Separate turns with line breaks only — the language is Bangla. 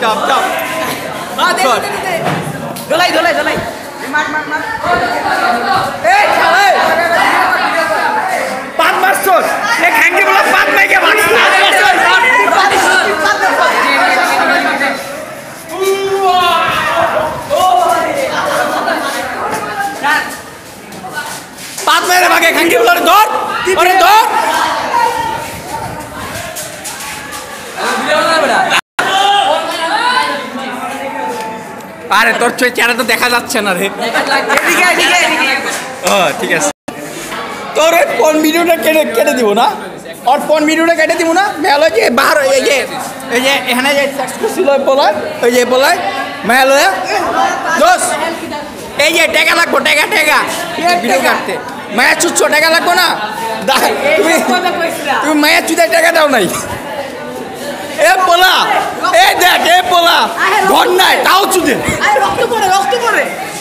চাপ চাপ
ধলাই ধলাই ধলাই
পাঁচ মারছস এ খাঙ্গে বলা পাঁচ মাইকে মারছস পাঁচ মাইরে ভাগে খাঙ্গে বলা ধর আরে ধর আরে তোর চেহারা তো দেখা যাচ্ছে না রে ঠিক আছে তোর ফোন ভিডিওটা কেটে দিব না और फोन ভিডিওটা কেটে দিব না মেলো যে বাহার এই যে এখানে যে সেক্স করছিল বলায় ওই যে বলায় মেলো দোস এই যে টাকা লাগবো টাকা ভিডিও কাটতে মায়া চুচ্ছ টাকা লাগবো না তুমি মায়া চুদায় টাকা দাও নাই এ পোলা এ দেখ এ পোলা ঘর নাই তাও চুদে